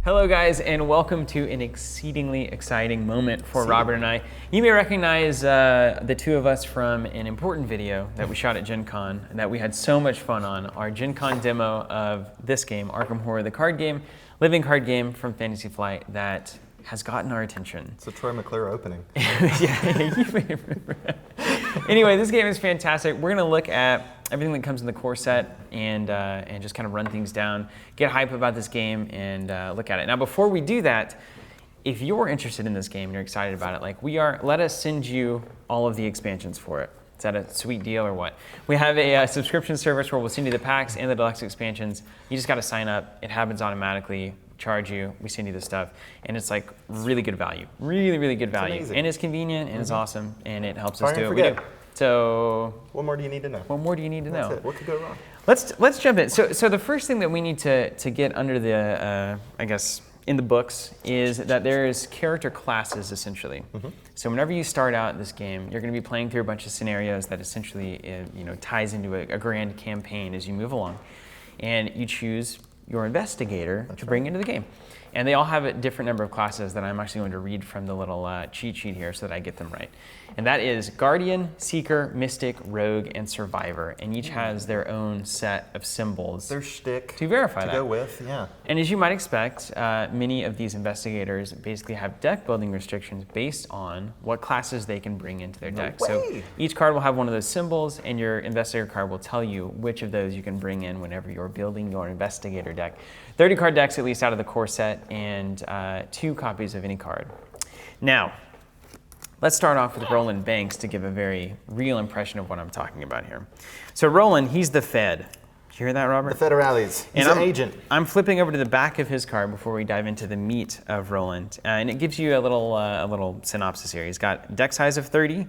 Hello guys, and welcome to an exceedingly exciting moment for Robert and I. You may recognize the two of us from an important video that we shot at Gen Con and that we had so much fun on, our Gen Con demo of this game, Arkham Horror, the card game, living card game from Fantasy Flight that has gotten our attention. It's a Troy McClure opening. Yeah, you may remember. Anyway, this game is fantastic. We're gonna look at everything that comes in the core set and just kind of run things down, get hype about this game, and look at it. Now, before we do that, if you're interested in this game and you're excited about it, like we are, let us send you all of the expansions for it. Is that a sweet deal or what? We have a subscription service where we'll send you the packs and the deluxe expansions. You just got to sign up. It happens automatically. Charge you, we send you the stuff, and it's like really good value, really good value, and it's convenient and it's awesome, and it helps us do what we do. So, what more do you need to know? What more do you need to know? That's it. What could go wrong? Let's jump in. So the first thing that we need to get under the I guess in the books is that there is character classes essentially. So whenever you start out this game, you're going to be playing through a bunch of scenarios that essentially ties into a grand campaign as you move along, and you choose your investigator to bring into the game. And they all have a different number of classes that I'm actually going to read from the little cheat sheet here so that I get them right. And that is Guardian, Seeker, Mystic, Rogue, and Survivor. And each has their own set of symbols. Their shtick to verify that. To go with, yeah. And as you might expect, many of these investigators basically have deck building restrictions based on what classes they can bring into their deck. So each card will have one of those symbols, and your investigator card will tell you which of those you can bring in whenever you're building your investigator deck. 30 card decks at least out of the core set, and 2 copies of any card. Now, let's start off with Roland Banks to give a very real impression of what I'm talking about here. So Roland, he's the Fed. Did you hear that, Robert? The Federales. He's an agent. I'm flipping over to the back of his card before we dive into the meat of Roland. And it gives you a little synopsis here. He's got deck size of 30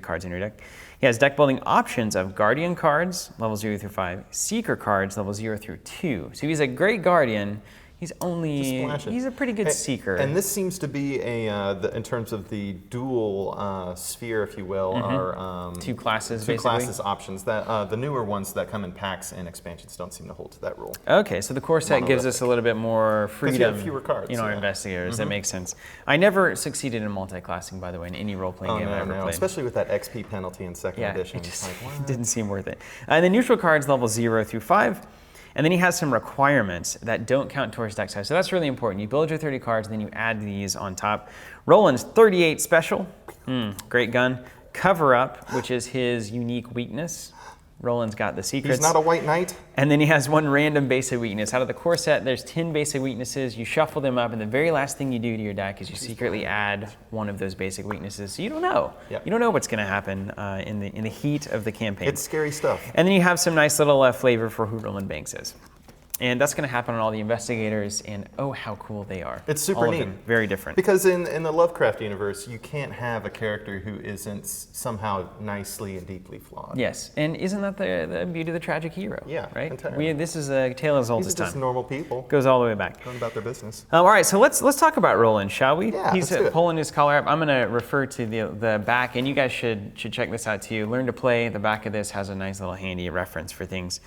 cards in your deck. He has deck building options of Guardian cards, level 0 through 5, Seeker cards, level 0 through 2. So he's a great Guardian. He's a pretty good Seeker. And this seems to be in terms of the dual sphere, if you will, are two classes, two classes options. That the newer ones that come in packs and expansions don't seem to hold to that rule. Okay, so the core set gives us a little bit more freedom. You have fewer cards. Our investigators. That makes sense. I never succeeded in multi-classing, by the way, in any role-playing game I ever played. Especially with that XP penalty in second edition. It didn't seem worth it. And the neutral cards level 0 through 5. And then he has some requirements that don't count towards deck size. So that's really important. You build your 30 cards, and then you add these on top. Roland's 38 special. Great gun. Cover up, which is his unique weakness. Roland's got the secrets. He's not a white knight. And then he has one random basic weakness. Out of the core set, there's 10 basic weaknesses. You shuffle them up, and the very last thing you do to your deck is you secretly add one of those basic weaknesses. So you don't know. Yep. You don't know what's going to happen in the heat of the campaign. It's scary stuff. And then you have some nice little flavor for who Roland Banks is. And that's going to happen on all the investigators, and oh, how cool they are. It's super neat. Very different. Because in the Lovecraft universe, you can't have a character who isn't somehow nicely and deeply flawed. Yes, and isn't that the beauty of the tragic hero? Yeah, right. Entirely. This is a tale as old as time. These are just normal people. Goes all the way back. Going about their business. All right, so let's talk about Roland, shall we? Yeah, He's pulling his collar up. I'm going to refer to the back, and you guys should check this out too. Learn to Play. The back of this has a nice little handy reference for things.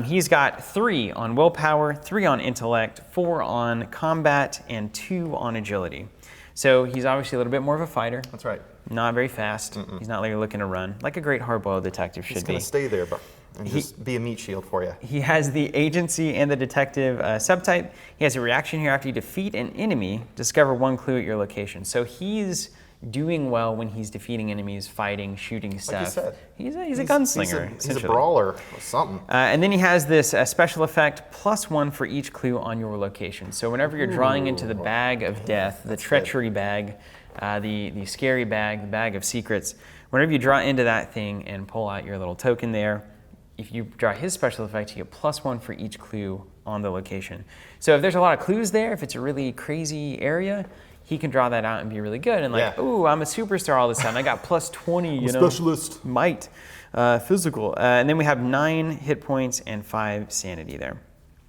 He's got 3 on willpower, 3 on intellect, 4 on combat, and 2 on agility. So he's obviously a little bit more of a fighter. That's right. Not very fast. He's not really looking to run, like a great hard-boiled detective should be. He's going to stay there, and just be a meat shield for you. He has the agency and the detective subtype. He has a reaction here after you defeat an enemy, discover 1 clue at your location. So he's doing well when he's defeating enemies, fighting, shooting stuff. Like you said. He's a gunslinger. He's a brawler or something. And then he has this special effect, +1 for each clue on your location. So whenever you're drawing into the bag of death, the treachery bag, the scary bag, the bag of secrets, whenever you draw into that thing and pull out your little token there, if you draw his special effect, you get +1 for each clue on the location. So if there's a lot of clues there, if it's a really crazy area, he can draw that out and be really good. And ooh, I'm a superstar all of a sudden. I got +20, specialist. Might, physical. And then we have 9 hit points and 5 sanity there.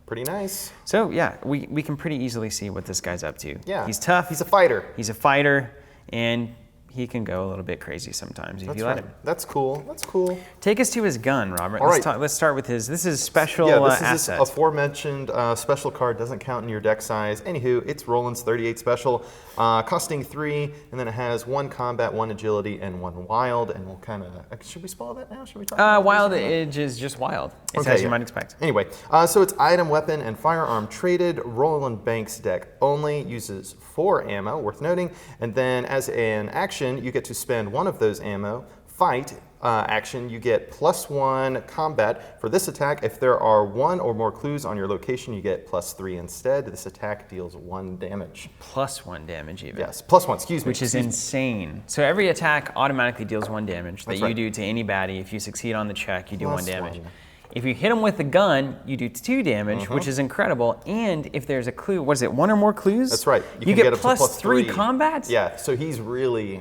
Pretty nice. So yeah, we can pretty easily see what this guy's up to. Yeah. He's tough. He's a fighter. He's a fighter, and he can go a little bit crazy sometimes if you let him. That's cool. That's cool. Take us to his gun, Robert. All right. Let's start with his. This is special this asset. is this aforementioned special card. Doesn't count in your deck size. Anywho, it's Roland's 38 special, costing 3, and then it has 1 combat, 1 agility, and 1 wild. And we'll kind of should we spoil that now? Should we talk? Wild Edge is just wild. It's Okay, as you might expect. Anyway, so it's item, weapon, and firearm traded. Roland Banks deck only, uses 4 ammo, worth noting. And then as an action, you get to spend 1 of those ammo. Fight action, you get +1 combat for this attack. If there are 1 or more clues on your location, you get +3 instead. This attack deals 1 damage. +1 damage even. Yes, +1, excuse me. Which is insane. So every attack automatically deals 1 damage that That's you right. do to any baddie. If you succeed on the check, you do 1 damage. +1. If you hit him with the gun, you do 2 damage, which is incredible. And if there's a clue, what is it, 1 or more clues? That's right. You can get up to +3 combat? Yeah, so he's really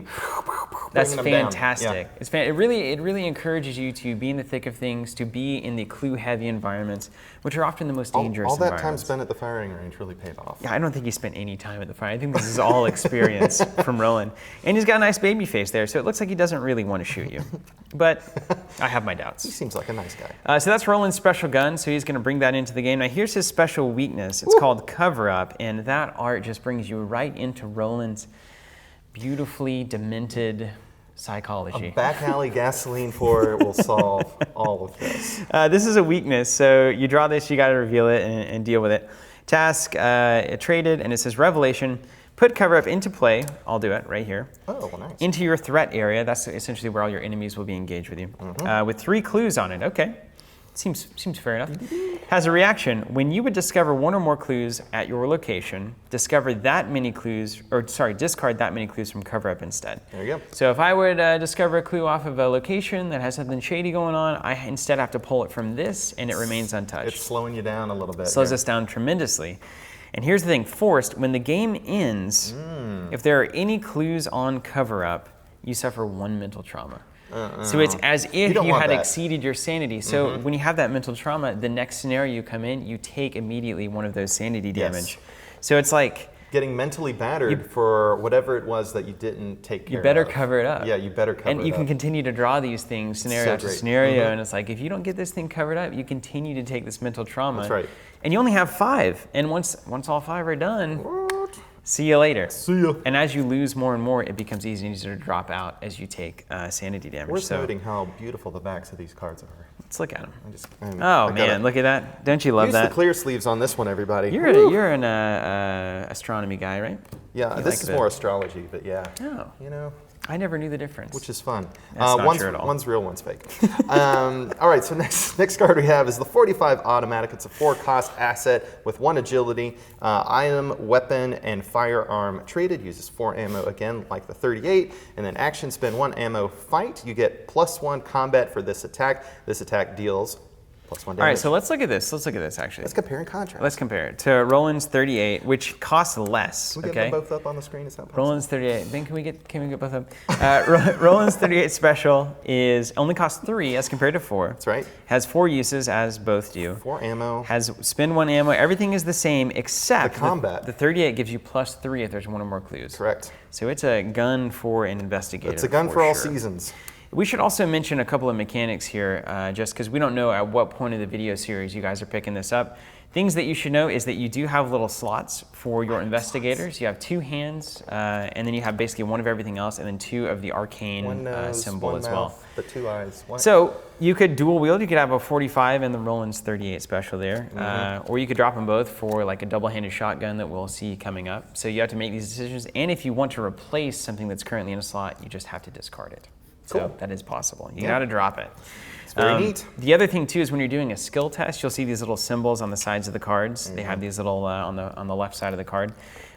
That's bringing them down. fantastic. Yeah. It really encourages you to be in the thick of things, to be in the clue-heavy environments, which are often the most dangerous All that time environments. spent at the firing range really paid off. Yeah, I don't think he spent any time at the fire. I think this is all experience from Roland. And he's got a nice baby face there, so it looks like he doesn't really want to shoot you. But I have my He doubts. seems like a nice guy. So that's Roland's special gun, so he's going to bring that into the game. Now here's his special weakness. It's called Cover Up, and that art just brings you right into Roland's beautifully demented psychology. Back alley gasoline pour will solve all of this. This is a weakness, so you draw this, you got to reveal it and deal with it. Task, traded, and it says Revelation. Put Cover Up into play. I'll do it right here. Oh, well, nice. Into your threat area. That's essentially where all your enemies will be engaged with you. With 3 clues on it. Okay. Seems fair enough. Has a reaction. When you would discover 1 or more clues at your location, discard that many clues from Cover Up instead. There you go. So if I would discover a clue off of a location that has something shady going on, I instead have to pull it from this, and it remains untouched. It's slowing you down a little bit. Slows here. us down tremendously. And here's the thing, forced, when the game ends, if there are any clues on Cover Up, you suffer 1 mental trauma. So it's as if you had exceeded your sanity. So when you have that mental trauma, the next scenario you come in, you take immediately 1 of those sanity damage. So it's like getting mentally battered for whatever it was that you didn't take care of. you better cover it up. Yeah, you better cover it up. And you can continue to draw these things scenario after scenario, and it's like if you don't get this thing covered up, you continue to take this mental trauma. That's right. And you only have 5, and once all 5 are done, see you later. See ya. And as you lose more and more, it becomes easier and easier to drop out as you take sanity damage. Worth noting how beautiful the backs of these cards are. Let's look at them. I Man, look at that. Don't you love use that? the clear sleeves on this one, everybody. You're an astronomy guy, right? Yeah, You this like is more astrology, but yeah. Oh. You know, I never knew the difference. which is fun. That's not true at all. One's real, one's fake. All right, so next card we have is the 45 automatic. It's a 4-cost asset with 1 agility. Item, weapon, and firearm traded. Uses 4 ammo again, like the 38. And then action, spend 1 ammo, fight. You get +1 combat for this attack. This attack deals +1 damage. All right, so let's look at this. Let's look at this, actually. Let's compare and contrast. Let's compare it to Roland's 38, which costs less. Can we get Okay. them both up on the screen? Is that possible? Roland's 38. Ben, can we get both of them? Roland's 38 special only costs 3 as compared to 4. That's right. Has 4 uses as both do. 4 ammo. Has spend 1 ammo. Everything is the same except The combat. The 38 gives you +3 if there's 1 or more clues. Correct. So it's a gun for an investigator. It's a gun for all sure. seasons. We should also mention a couple of mechanics here, just because we don't know at what point of the video series you guys are picking this up. Things that you should know is that you do have little slots for your investigators. You have 2 hands, and then you have basically 1 of everything else, and then 2 of the arcane 1 nose, symbol 1 as mouth, well. but 2 eyes. So you could dual wield. You could have a 45 and the Roland's 38 special there, or you could drop them both for like a double-handed shotgun that we'll see coming up. So you have to make these decisions, and if you want to replace something that's currently in a slot, you just have to discard it. So Cool. that is possible. You got to drop it. It's very neat. The other thing too is when you're doing a skill test, you'll see these little symbols on the sides of the cards. They have these little on the left side of the card.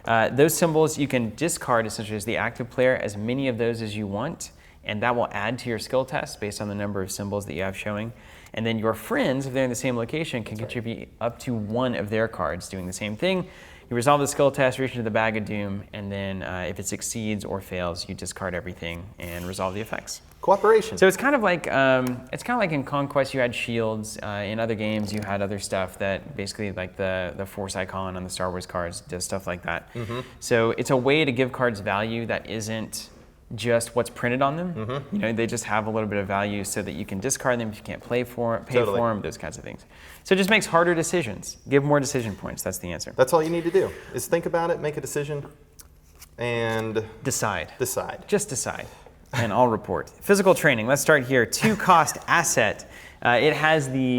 Those symbols you can discard essentially as the active player as many of those as you want, and that will add to your skill test based on the number of symbols that you have showing. And then your friends, if they're in the same location, can contribute up to 1 of their cards doing the same thing. You resolve the skill test, reach into the bag of doom, and then if it succeeds or fails, you discard everything and resolve the effects. Cooperation. So it's kind of like in Conquest you had shields. In other games you had other stuff that basically like the Force icon on the Star Wars cards does stuff like that. So it's a way to give cards value that isn't just what's printed on them. You know, they just have a little bit of value so that you can discard them if you can't pay for them, those kinds of things. So it just makes harder decisions. Give more decision points. That's the answer. That's all you need to do is think about it, make a decision, and decide. Just decide. And I'll report. Physical training. Let's start here. 2 cost asset. It has the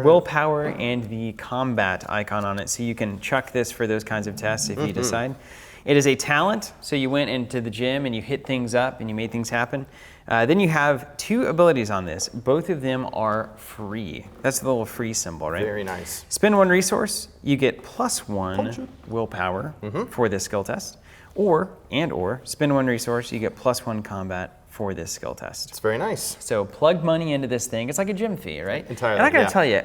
willpower and the combat icon on it, so you can chuck this for those kinds of tests if you decide. It is a talent, so you went into the gym and you hit things up and you made things happen. Then you have 2 abilities on this. Both of them are free. That's the little free symbol, right? Very nice. Spend 1 resource, you get +1 willpower for this skill test. Or spend 1 resource, you get +1 combat for this skill test. It's very nice. So plug money into this thing. It's like a gym fee, right? Entirely. And I gotta tell you,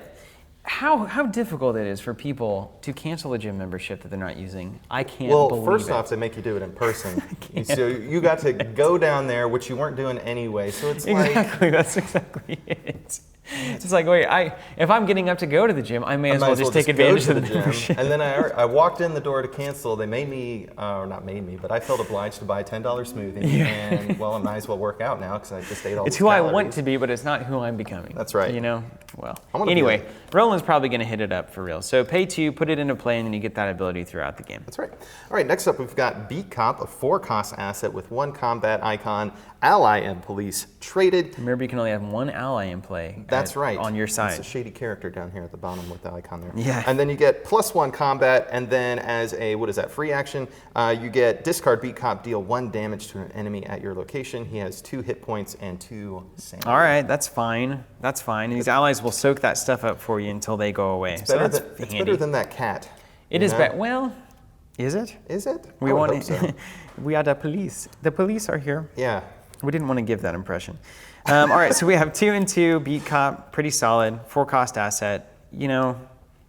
how difficult it is for people to cancel a gym membership that they're not using. I can't believe it. Well, first off, they make you do it in person. So you got to go down there, which you weren't doing anyway. So it's exactly, that's exactly it. It's like, wait, if I'm getting up to go to the gym, I may as well just take advantage of the membership. And then I walked in the door to cancel. They made me, or not made me, but I felt obliged to buy a $10 smoothie. Yeah. And well, I might as well work out now because I just ate all It's these who calories. I want to be, but it's not who I'm becoming. That's right. You know? Well, anyway, Roland's probably going to hit it up for real. So pay 2, put it into play, and then you get that ability throughout the game. That's right. All right, next up we've got Beat Cop, a 4 cost asset with 1 combat icon, ally and police traded. Remember, you can only have 1 ally in play. That's right. On your side. It's a shady character down here at the bottom with the icon there. Yeah. And then you get +1 combat, and then as a, free action, you get discard Beat Cop, deal 1 damage to an enemy at your location. He has 2 hit points and 2 sanity. All right, that's fine. That's fine. And these allies will soak that stuff up for you until they go away. It's better than that cat. It is better. Well, is it? Is it? We want so. We are the police. The police are here. Yeah. We didn't want to give that impression. All right, so we have 2 and 2, Beat Cop, pretty solid, 4 cost asset. You know,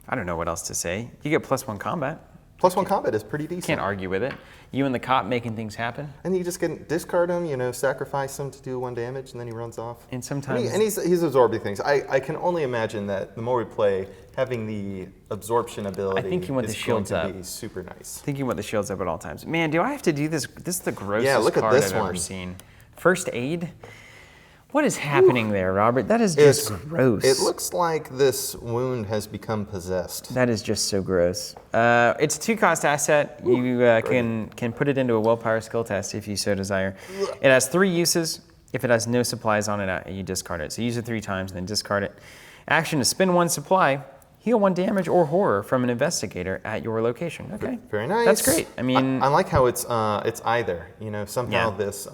I don't know what else to say. You get +1 combat. +1 combat is pretty decent. Can't argue with it. You and the cop making things happen. And you just can discard him, you know, sacrifice him to do 1 damage, and then he runs off. And sometimes... And he's absorbing things. I can only imagine that the more we play, having the absorption ability I think you want the shields going to up. be super nice. I think you want the shields up at all times. Man, do I have to do this? This is the grossest look at card this I've one. ever seen. First aid? What is happening there, Robert? That is just gross. It looks like this wound has become possessed. That is just so gross. It's a 2 cost asset. You can put it into a willpower skill test if you so desire. It has 3 uses. If it has no supplies on it, you discard it. So use it 3 times and then discard it. Action is spend 1 supply, heal 1 damage or horror from an investigator at your location. Okay. Very nice. That's great. I mean, I like how it's either. You know, somehow this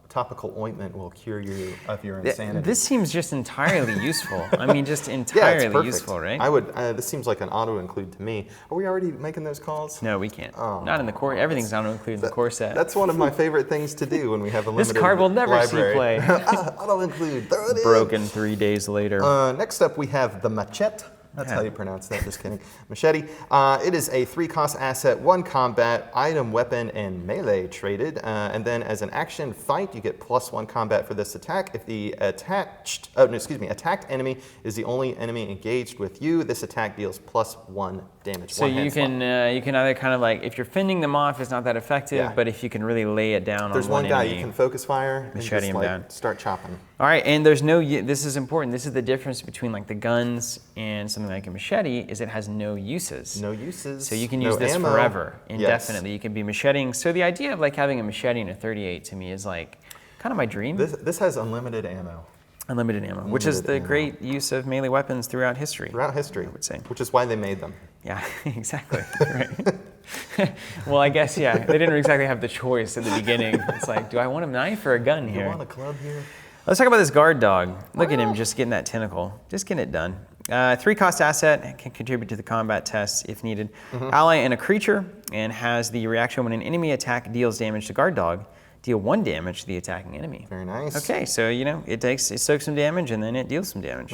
topical ointment will cure you of your insanity. This seems just entirely useful. I mean, just entirely useful, right? I would. This seems like an auto-include to me. Are we already making those calls? No, we can't. Not in the core. Everything's auto-include in the core set. That's one of my favorite things to do when we have a limited This card will never library. see play. Auto-include. Throw it in. Broken 3 days later. Next up, we have the machete. That's how you pronounce that, just kidding. Machete. It is a 3 cost asset, 1 combat, item, weapon, and melee traded. And then as an action fight, you get +1 combat for this attack. If the attacked enemy is the only enemy engaged with you, this attack deals +1 damage. So you can either kind of like, if you're fending them off, it's not that effective, but if you can really lay it down There's on one guy enemy, you can focus fire and machete just him down. Start chopping. All right, and there's no, this is important, this is the difference between like the guns and something like a machete, is it has no uses. No uses. So you can use this ammo. forever, indefinitely. You can be macheting. So the idea of like having a machete and a 38 to me is like kind of my dream. This has unlimited ammo. Unlimited ammo, which is the great use of melee weapons throughout history. Throughout history, I would say. Which is why they made them. Yeah, exactly. Right. Well, I guess, yeah, they didn't exactly have the choice at the beginning. It's like, do I want a knife or a gun here? You want a club here? Let's talk about this guard dog. Look at him just getting that tentacle. Just getting it done. 3 cost asset, can contribute to the combat tests if needed. Ally and a creature, and has the reaction when an enemy attack deals damage to guard dog, deal 1 damage to the attacking enemy. Very nice. Okay, so you know, it soaks some damage and then it deals some damage.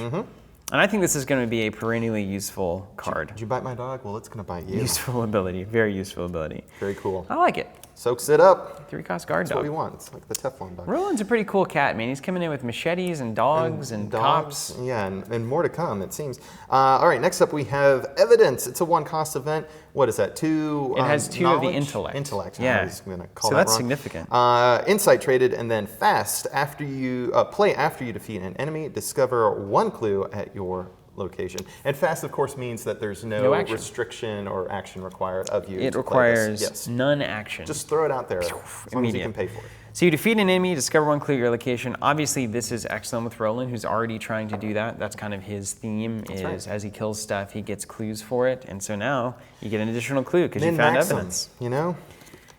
And I think this is going to be a perennially useful card. Did you bite my dog? Well, it's going to bite you. Useful ability, very useful ability. Very cool. I like it. Soaks it up. 3-cost guard That's what we dog. want. It's like the Teflon dog. Roland's a pretty cool cat, man. He's coming in with machetes and dogs and cops. Yeah, and more to come, it seems. All right, next up we have Evidence. It's a 1-cost event. What is that? 2 It has 2 of the intellect. Intellect. Yeah. I was going to call So that that's wrong. significant. Insight traded, and then Fast. After you play after you defeat an enemy, discover 1 clue at your location. And Fast, of course, means that there's no action. restriction or action required of you. It to play this. requires Yes. none action. Just throw it out there as long as you Immediate. can pay for it. So you defeat an enemy, discover 1 clue at your location. Obviously, this is excellent with Roland, who's already trying to do that. That's kind of his theme, right. as he kills stuff, he gets clues for it. And so now you get an additional clue because you found Min-max 'em, evidence. you know?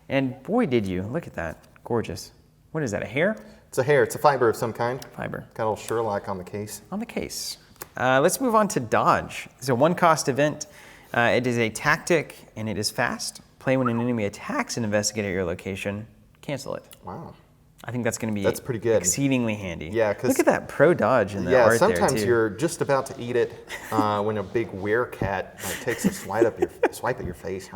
And boy, did you. Look at that. Gorgeous. What is that, a hair? It's a hair. It's a fiber of some kind. Fiber. Got a little Sherlock on the case. On the case. Let's move on to Dodge. It's a 1-cost event. It is a tactic, and it is fast. Play when an enemy attacks and investigate at your location. Cancel it. Wow. I think that's going to be That's pretty good. exceedingly handy. Yeah, 'cause- look at that pro dodge in the Yeah, art there sometimes too. you're just about to eat it when a big werecat takes a swipe at your face.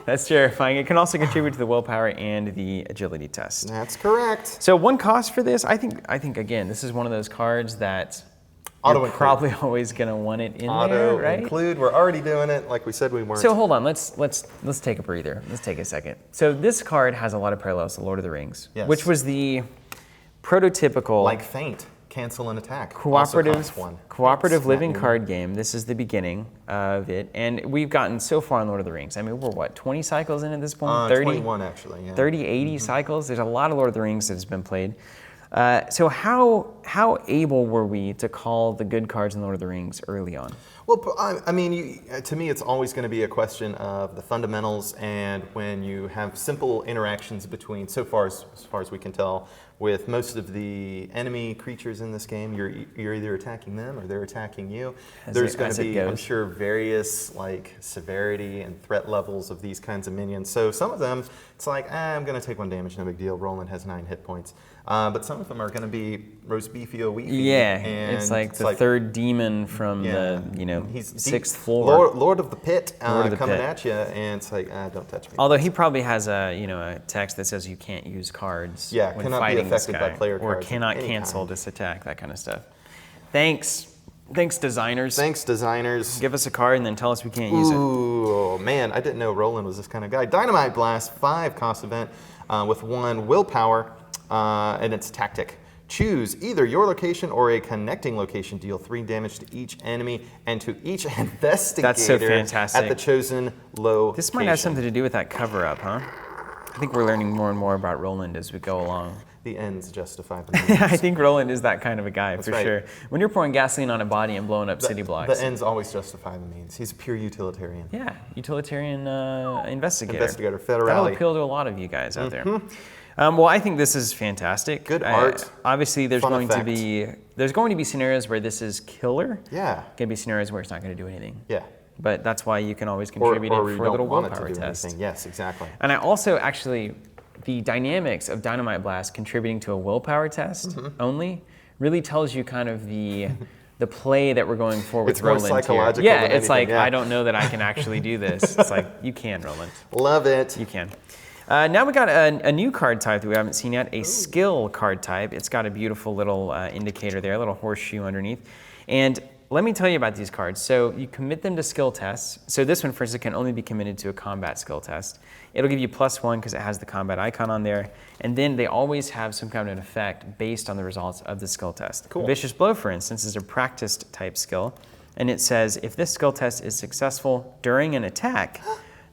That's terrifying. It can also contribute to the willpower and the agility test. That's correct. So 1 cost for this, I think again, this is one of those cards that Auto you're include. probably always going to want it in Auto there, right? include. We're already doing it like we said we weren't. So hold on, let's take a breather. Let's take a second. So this card has a lot of parallels to Lord of the Rings, Yes. which was the prototypical like Feint, cancel an attack. Also costs one. cooperative Snap living you. card game. This is the beginning of it, and we've gotten so far in Lord of the Rings. I mean, we're what, 20 cycles in at this point? 30? 21 actually. Yeah. 30, 80 cycles. There's a lot of Lord of the Rings that has been played. So how able were we to call the good cards in Lord of the Rings early on? Well, I mean, to me, it's always going to be a question of the fundamentals, and when you have simple interactions between, as far as we can tell, with most of the enemy creatures in this game, you're either attacking them or they're attacking you. There's going to be, I'm sure, various like severity and threat levels of these kinds of minions. So some of them, it's like, I'm going to take 1 damage, no big deal. Roland has 9 hit points. But some of them are going to be roast beefy-o weefy. Yeah, and it's like the third demon from the he's 6th floor. Lord of the Pit Lord of the coming Pit. at you, and it's like, don't touch me. Although he probably has a text that says you can't use cards Yeah, when cannot be fighting this affected by guy, player or cards of cannot any cancel kind. this attack, that kind of stuff. Thanks designers. Thanks, designers. Give us a card and then tell us we can't use it. Ooh, man, I didn't know Roland was this kind of guy. Dynamite Blast, 5-cost event with 1 willpower, and it's tactic. Choose either your location or a connecting location. Deal 3 damage to each enemy and to each investigator That's so fantastic. at the chosen location. This might have something to do with that cover-up, huh? I think we're learning more and more about Roland as we go along. The ends justify the means. I think Roland is that kind of a guy, for right. sure. When you're pouring gasoline on a body and blowing up city blocks. The ends always justify the means. He's a pure utilitarian. Yeah, utilitarian investigator. Investigator, That'll federale. appeal to a lot of you guys out there. Well, I think this is fantastic. Good art. Obviously, there's Fun going effect. to be scenarios where this is killer. Yeah. Going to be scenarios where it's not going to do anything. Yeah. But that's why you can always Or contribute you it for a don't little want it willpower to do test. anything. Yes, exactly. And I also actually, the dynamics of Dynamite Blast contributing to a willpower test only really tells you kind of the play that we're going for with It's more Roland psychological here. Yeah, than it's like, anything, yeah. I don't know that I can actually do this. It's like, you can, Roland. Love it. You can. Now we got a new card type that we haven't seen yet, a skill card type. It's got a beautiful little indicator there, a little horseshoe underneath. And let me tell you about these cards. So you commit them to skill tests. So this one, for instance, can only be committed to a combat skill test. It'll give you +1 because it has the combat icon on there. And then they always have some kind of an effect based on the results of the skill test. Cool. Vicious Blow, for instance, is a practiced type skill. And it says, if this skill test is successful during an attack,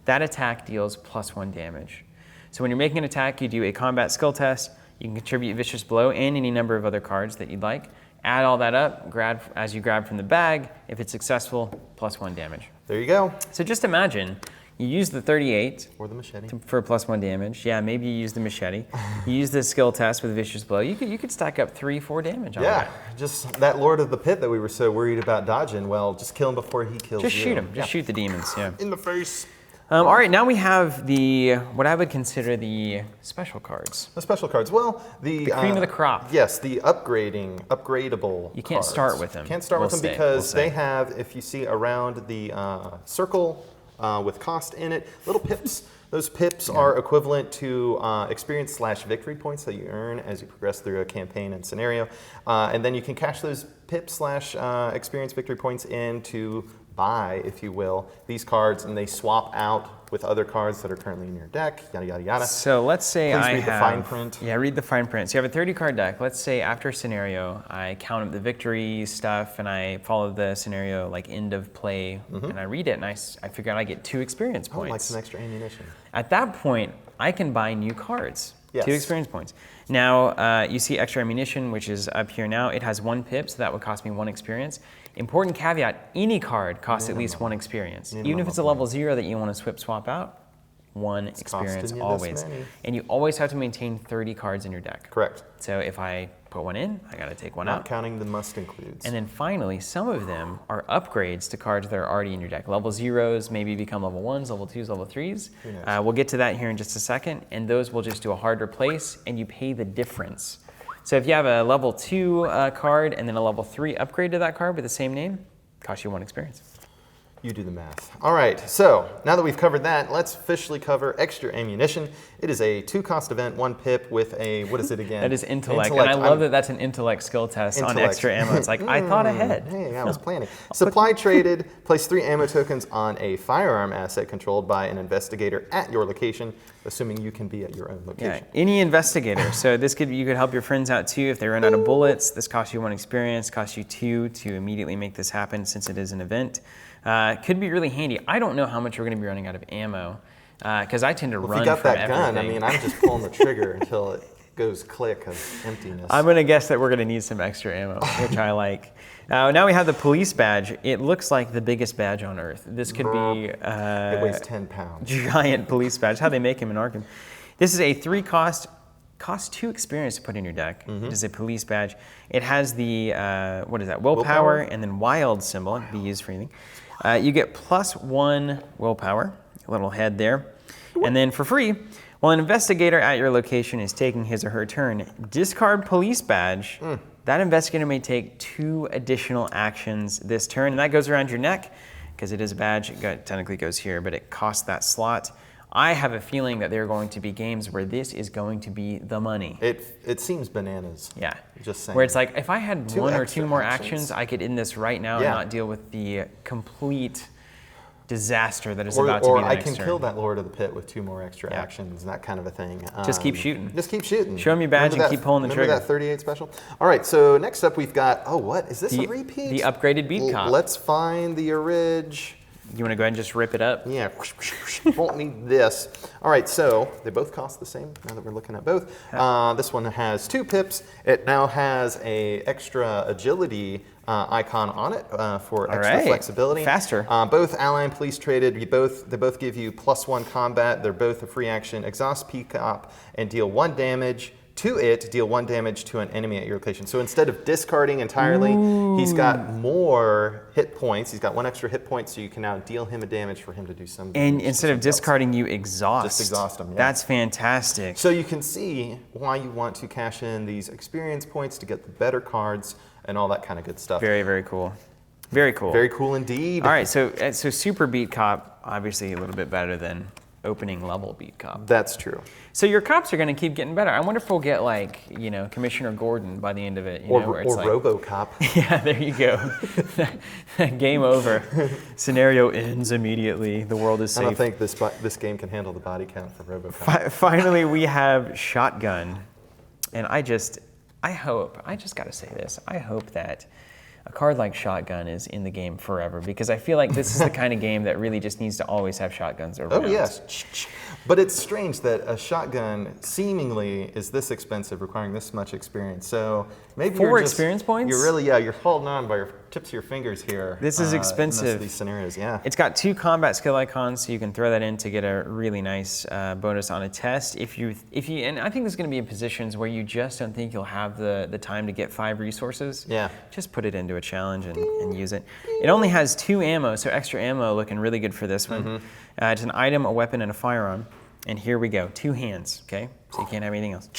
that attack deals +1 damage. So when you're making an attack, you do a combat skill test. You can contribute Vicious Blow and any number of other cards that you'd like. Add all that up, grab as you grab from the bag. If it's successful, +1 damage. There you go. So just imagine, you use the 38 Or the machete. for +1 damage. Yeah, maybe you use the machete. You use the skill test with Vicious Blow. You could stack up 3-4 damage on Yeah, that. just that Lord of the Pit that we were so worried about dodging. Well, just kill him before he kills Just you. shoot him. Just shoot the demons. Yeah. In the face. All right, now we have what I would consider the special cards. The special cards. Well, the cream of the crop. Yes, the upgradable. You can't cards. start with them. Can't start with them We'll because say. they have, if you see around the circle with cost in it. Little pips. Those pips are equivalent to experience/victory points that you earn as you progress through a campaign and scenario. And then you can cash those pips/experience victory points in to buy, if you will, these cards, and they swap out with other cards that are currently in your deck, yada, yada, yada. So let's say Please read the fine print. Yeah, read the fine print. So you have a 30-card deck. Let's say after a scenario, I count up the victory stuff, and I follow the scenario like end of play, and I read it, and I figure out I get 2 experience points. Like some extra ammunition. At that point, I can buy new cards. Yes. 2 experience points. Now, you see extra ammunition, which is up here now. It has 1 pip, so that would cost me 1 experience. Important caveat, any card costs at least 1 experience. Even if it's a level 0 that you want to swap out, 1 experience always. And you always have to maintain 30 cards in your deck. Correct. So if I put 1 in, I got to take 1 out. Not counting the must includes. And then finally, some of them are upgrades to cards that are already in your deck. Level 0s maybe become level 1s, level 2s, level 3s. We'll get to that here in just a second. And those will just do a hard replace, and you pay the difference. So if you have a level 2 card and then a level 3 upgrade to that card with the same name, costs you 1 experience. You do the math. All right, so now that we've covered that, let's officially cover extra ammunition. It is a 2-cost event, 1 pip with a, what is it again? That is intellect. And I love that that's an intellect skill test on extra ammo. It's like, I thought ahead. Hey, I was planning. Supply traded, place 3 ammo tokens on a firearm asset controlled by an investigator at your location, assuming you can be at your own location. Yeah, any investigator. So this could, you could help your friends out too. If they run out of bullets, this costs you 1 experience, costs you 2 to immediately make this happen since it is an event. Could be really handy. I don't know how much we're going to be running out of ammo because I tend to run from everything. If you got that gun, I mean, I'm just pulling the trigger until it goes click of emptiness. I'm going to guess that we're going to need some extra ammo, which I like. Now we have the police badge. It looks like the biggest badge on Earth. This could be it weighs 10 pounds. Giant police badge. How they make him in Arkham. This is a 3-cost. Costs 2 experience to put in your deck. It is a police badge. It has the, what is that, willpower and then wild symbol. It can be used for anything. You get +1 willpower, a little head there. And then for free, while an investigator at your location is taking his or her turn, discard police badge. That investigator may take 2 additional actions this turn, and that goes around your neck because it is a badge. It technically goes here, but it costs that slot. I have a feeling that there are going to be games where this is going to be the money. It seems bananas. Yeah. Just saying. Where it's like, if I had 1 or 2 more actions, I could end this right now and not deal with the complete disaster that is about to be the next turn. Or I can kill that Lord of the Pit with 2 more extra actions and that kind of a thing. Just keep shooting. Just keep shooting. Show them your badge and keep pulling the trigger. Remember that 38 special? All right, so next up we've got, oh, what? Is this a repeat? The upgraded beat cop. Let's find the orig. You want to go ahead and just rip it up? Yeah, won't need this. All right, so they both cost the same now that we're looking at both. This one has 2 pips. It now has a extra agility icon on it for extra flexibility. Faster. Both ally and police traded. They both give you +1 combat. They're both a free action. Exhaust Peacock and deal 1 damage to it, deal 1 damage to an enemy at your location. So instead of discarding entirely, he's got more hit points. He's got 1 extra hit point, so you can now deal him a damage for him to do some damage. And instead of discarding, you exhaust. Just exhaust him, yeah. That's fantastic. So you can see why you want to cash in these experience points to get the better cards and all that kind of good stuff. Very, very cool. Very cool. Very cool indeed. All right, so Super Beat Cop, obviously a little bit better than opening level Beat Cop. That's true. So your cops are going to keep getting better. I wonder if we'll get like, you know, Commissioner Gordon by the end of it. You know, where it's like, RoboCop. Yeah, there you go. Game over. Scenario ends immediately. The world is safe. I don't think this game can handle the body count for RoboCop. Finally, we have Shotgun. And I just got to say this, I hope that a card like Shotgun is in the game forever, because I feel like this is the kind of game that really just needs to always have shotguns around. Oh, yes. But it's strange that a shotgun seemingly is this expensive, requiring this much experience. So maybe 4 experience points? You're holding on by your tips of your fingers here. This is expensive. In these scenarios, yeah. It's got 2 combat skill icons, so you can throw that in to get a really nice bonus on a test. And I think this is going to be in positions where you just don't think you'll have the time to get 5 resources. Yeah. Just put it into a challenge and use it. It only has 2 ammo, so extra ammo looking really good for this one. It's an item, a weapon, and a firearm. And here we go, 2 hands, okay? So you can't have anything else.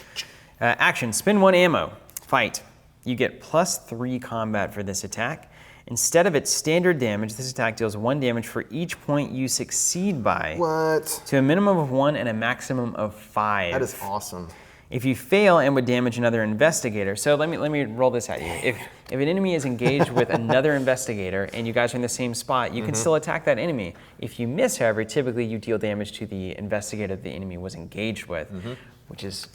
Action, spend 1 ammo, fight. You get +3 combat for this attack. Instead of its standard damage, this attack deals 1 damage for each point you succeed by. What? To a minimum of 1 and a maximum of 5. That is awesome. If you fail and would damage another investigator, so let me roll this at you. If an enemy is engaged with another investigator and you guys are in the same spot, you can still attack that enemy. If you miss, however, typically you deal damage to the investigator the enemy was engaged with, which is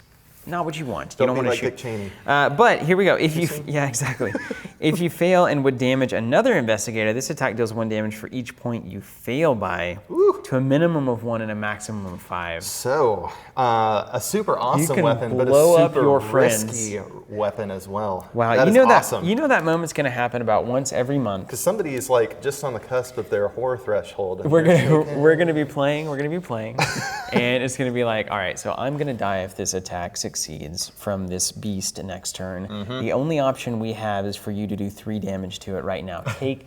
not what you want. You don't want to shoot. Dick Cheney. But here we go. Yeah, exactly. If you fail and would damage another investigator, this attack deals 1 damage for each point you fail by, to a minimum of 1 and a maximum of 5. So, a super awesome can weapon, but a blow up super your friends. risky weapon as well. Wow, that you is know awesome. that that moment's going to happen about once every month. Because somebody is like just on the cusp of their horror threshold. And We're gonna be playing, and it's gonna be like, all right, so I'm gonna die if this attack succeeds from this beast next turn. The only option we have is for you to do 3 damage to it right now. Take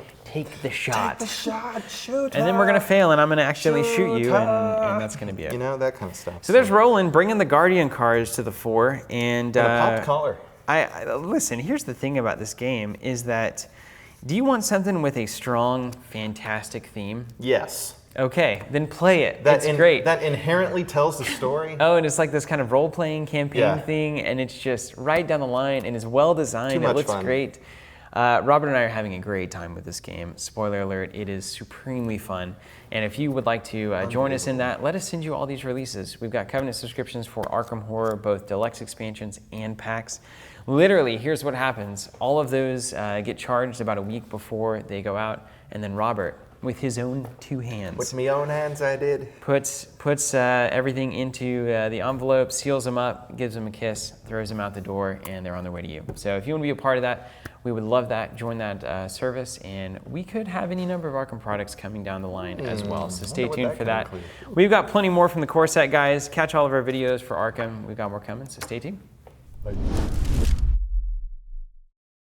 the shot. Take the shot, shoot. And then we're gonna fail, and I'm gonna accidentally shoot you, and that's gonna be it. You know, that kind of stuff. So there's Roland bringing the Guardian cards to the fore, and a popped collar. I listen. Here's the thing about this game is that, do you want something with a strong, fantastic theme? Yes. Okay, then play it. It's great. That inherently tells the story. Oh, and it's like this kind of role-playing campaign Yeah. thing, and it's just right down the line, and it's well-designed. Too much It looks fun. great. Robert and I are having a great time with this game. Spoiler alert, it is supremely fun. And if you would like to join us in that, let us send you all these releases. We've got Covenant subscriptions for Arkham Horror, both deluxe expansions and packs. Literally, here's what happens. All of those get charged about a week before they go out, and then Robert, with his own 2 hands, With my own hands, I did. puts everything into the envelope, seals them up, gives them a kiss, throws them out the door, and they're on their way to you. So if you want to be a part of that, we would love that. Join that service, and we could have any number of Arkham products coming down the line as well. So stay tuned for that. We've got plenty more from the core set, guys. Catch all of our videos for Arkham. We've got more coming, so stay tuned. Bye.